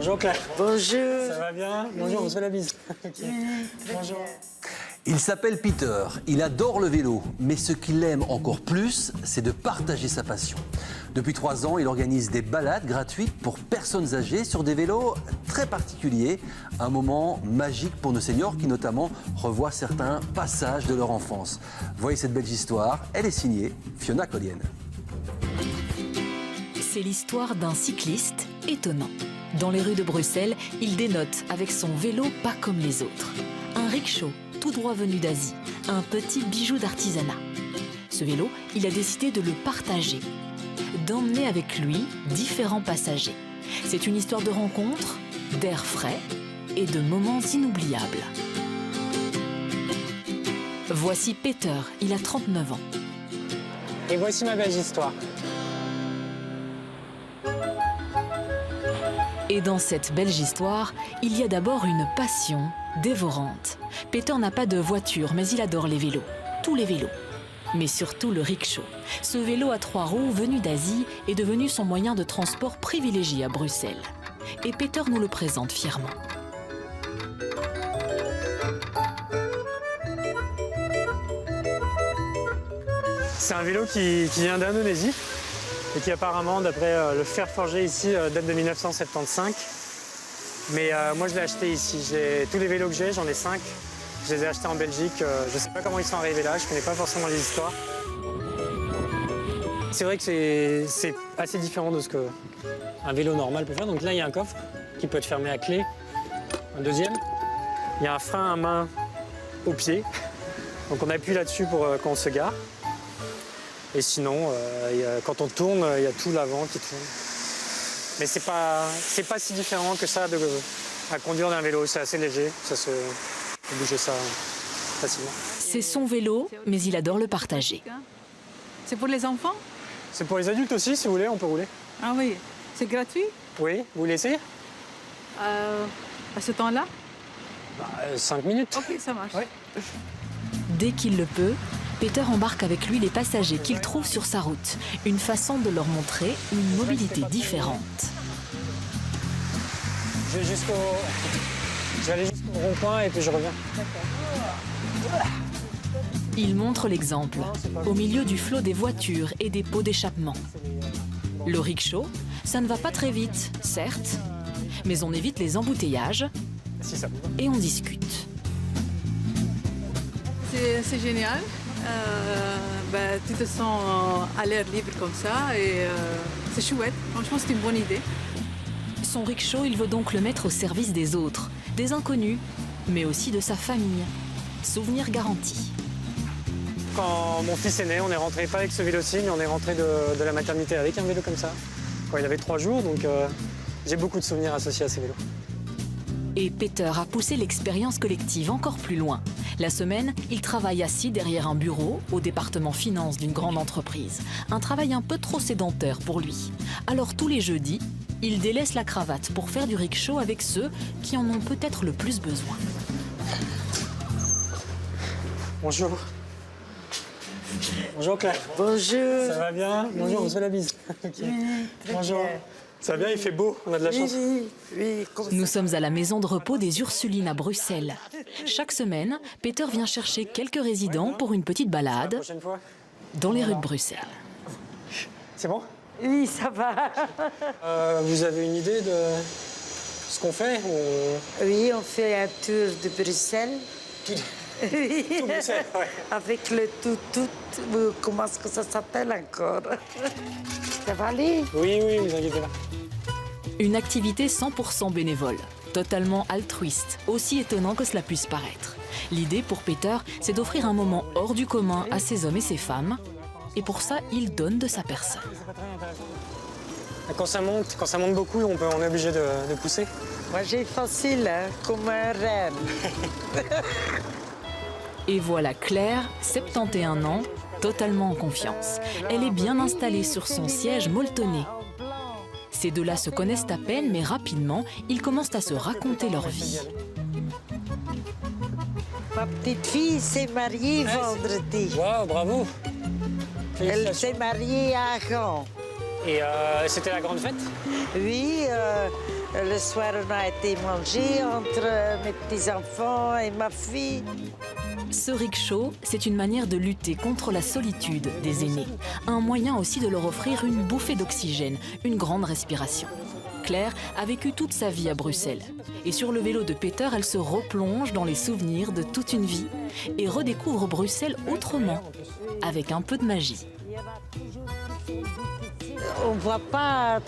Bonjour Claire. Bonjour. Ça va bien? Bonjour, on se fait la bise. Okay. Bonjour. Il s'appelle Peter, il adore le vélo, mais ce qu'il aime encore plus, c'est de partager sa passion. Depuis 3 ans, il organise des balades gratuites pour personnes âgées sur des vélos très particuliers. Un moment magique pour nos seniors qui notamment revoient certains passages de leur enfance. Voyez cette belle histoire, elle est signée Fiona Collienne. C'est l'histoire d'un cycliste étonnant. Dans les rues de Bruxelles, il dénote avec son vélo pas comme les autres. Un rickshaw tout droit venu d'Asie, un petit bijou d'artisanat. Ce vélo, il a décidé de le partager, d'emmener avec lui différents passagers. C'est une histoire de rencontres, d'air frais et de moments inoubliables. Voici Peter, il a 39 ans. Et voici ma belle histoire. Et dans cette belle histoire, il y a d'abord une passion dévorante. Peter n'a pas de voiture, mais il adore les vélos. Tous les vélos. Mais surtout le rickshaw. Ce vélo à 3 roues venu d'Asie est devenu son moyen de transport privilégié à Bruxelles. Et Peter nous le présente fièrement. C'est un vélo qui vient d'Indonésie et qui apparemment, d'après le fer forgé ici, date de 1975. Mais moi, je l'ai acheté ici. Tous les vélos que j'ai, j'en ai 5. Je les ai achetés en Belgique. Je ne sais pas comment ils sont arrivés là. Je ne connais pas forcément les histoires. C'est vrai que c'est assez différent de ce qu'un vélo normal peut faire. Donc là, il y a un coffre qui peut être fermé à clé. Un deuxième. Il y a un frein à main au pied. Donc on appuie là-dessus pour quand on se gare. Et sinon, quand on tourne, il y a tout l'avant qui tourne. Mais c'est pas si différent que ça à conduire d'un vélo. C'est assez léger, on peut bouger ça facilement. C'est son vélo, mais il adore le partager. C'est pour les enfants? C'est pour les adultes aussi, si vous voulez, on peut rouler. Ah oui, c'est gratuit? Oui, vous voulez essayer? À ce temps-là? 5 minutes. Ok, ça marche. Ouais. Dès qu'il le peut, Peter embarque avec lui les passagers qu'il trouve sur sa route. Une façon de leur montrer une mobilité différente. Je vais aller jusqu'au rond-point et puis je reviens. Il montre l'exemple, au milieu du flot des voitures et des pots d'échappement. Le rickshaw, ça ne va pas très vite, certes, mais on évite les embouteillages Si ça vous va. et on discute. C'est génial. Tu te sens à l'air libre comme ça et c'est chouette. Franchement, c'est une bonne idée. Son rickshaw, il veut donc le mettre au service des autres, des inconnus, mais aussi de sa famille. Souvenir garanti. Quand mon fils est né, on est rentré pas avec ce vélo-ci, mais on est rentré de la maternité avec un vélo comme ça. Quand il avait 3 jours, donc j'ai beaucoup de souvenirs associés à ces vélos. Et Peter a poussé l'expérience collective encore plus loin. La semaine, il travaille assis derrière un bureau au département finance d'une grande entreprise. Un travail un peu trop sédentaire pour lui. Alors tous les jeudis, il délaisse la cravate pour faire du rickshaw avec ceux qui en ont peut-être le plus besoin. Bonjour. Bonjour Claire. Bonjour. Ça va bien? Bonjour, on se fait la bise. Okay. Bonjour. Ça va bien, il fait beau, on a de la chance. Oui, Nous sommes à la maison de repos des Ursulines à Bruxelles. Chaque semaine, Peter vient chercher quelques résidents pour une petite La balade prochaine fois. dans les rues de Bruxelles. C'est bon? oui, ça va. Vous avez une idée de ce qu'on fait? Oui, on fait un tour de Bruxelles. Tout Oui. Bruxelles, ouais. Avec le tout, comment est-ce que ça s'appelle encore? Ça va aller? Oui, vous inquiétez pas. Une activité 100% bénévole, totalement altruiste, aussi étonnant que cela puisse paraître. L'idée pour Peter, c'est d'offrir un moment hors du commun à ces hommes et ces femmes. Et pour ça, il donne de sa personne. Quand ça monte beaucoup, on est obligé de pousser. Moi, j'ai facile, hein, comme un rêve. Et voilà Claire, 71 ans, totalement en confiance. Elle est bien installée sur son siège molletonné. Ces deux-là se connaissent à peine, mais rapidement, ils commencent à se raconter leur vie. Ma petite fille s'est mariée vendredi. Waouh, bravo. Elle s'est mariée à Caen. Et c'était la grande fête? Oui, Le soir, on a été manger entre mes petits-enfants et ma fille. Ce rickshaw, c'est une manière de lutter contre la solitude des aînés. Un moyen aussi de leur offrir une bouffée d'oxygène, une grande respiration. Claire a vécu toute sa vie à Bruxelles. Et sur le vélo de Peter, elle se replonge dans les souvenirs de toute une vie et redécouvre Bruxelles autrement, avec un peu de magie. On ne voit pas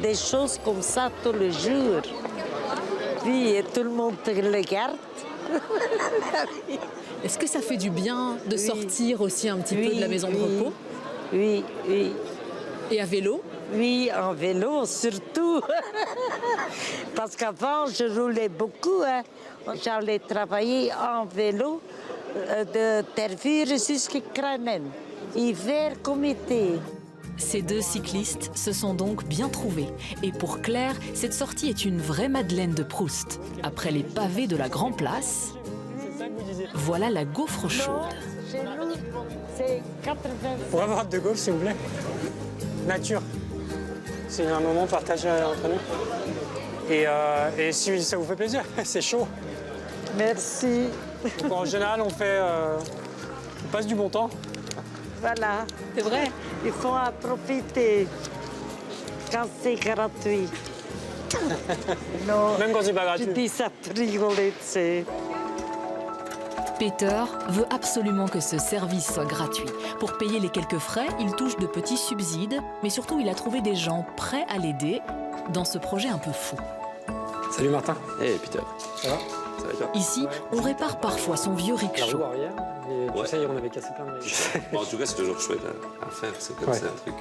des choses comme ça tous les jours. Puis tout le monde te regarde. Est-ce que ça fait du bien de sortir aussi un petit peu de la maison de repos? Oui, oui. Et à vélo? Oui, en vélo surtout. Parce qu'avant, je roulais beaucoup. Hein. J'allais travailler en vélo de Tervuren jusqu'à Kranen, hiver comme été. Ces deux cyclistes se sont donc bien trouvés. Et pour Claire, cette sortie est une vraie Madeleine de Proust. Après les pavés de la Grand Place, voilà la gaufre chaude. Chez nous, c'est 80. Pour avoir hâte de golf, s'il vous plaît. Nature. C'est un moment partagé entre nous. Et si ça vous fait plaisir, c'est chaud. Merci. Donc, en général, on passe du bon temps. Voilà. C'est vrai? Il faut en profiter quand c'est gratuit. Non, Même quand c'est pas je gratuit. dis ça pour rigoler, tu sais. Peter veut absolument que ce service soit gratuit. Pour payer les quelques frais, il touche de petits subsides, mais surtout il a trouvé des gens prêts à l'aider dans ce projet un peu fou. Salut Martin. Hey Peter, Ça va? ça va toi? Ici, on répare parfois son vieux La rickshaw. roue arrière. Et tu Ouais. sais, on avait cassé plein de règles. Bon, en tout cas, c'est toujours chouette à faire. C'est comme Ouais. c'est un truc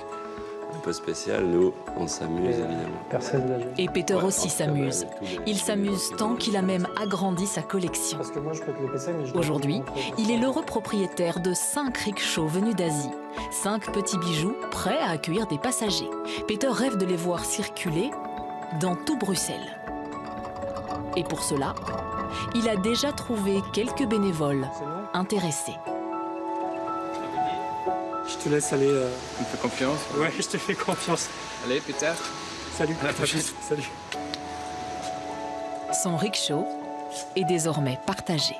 un peu spécial. Nous, on s'amuse évidemment. Personne n'a joué. Et Peter Ouais, aussi en tout cas, s'amuse. avec tous les- Il s'amuse tant qu'il a même agrandi sa collection. Parce que moi, je peux te le passer, mais je dois Aujourd'hui, te le montrer. il est l'heureux propriétaire de 5 rickshaws venus d'Asie. 5 petits bijoux prêts à accueillir des passagers. Peter rêve de les voir circuler dans tout Bruxelles. Et pour cela, il a déjà trouvé quelques bénévoles C'est bon? intéressés. Je te laisse aller. Tu me fais confiance? Ouais, je te fais confiance. Allez, Peter. Salut. À la prochaine. Salut. Son rickshaw est désormais partagé.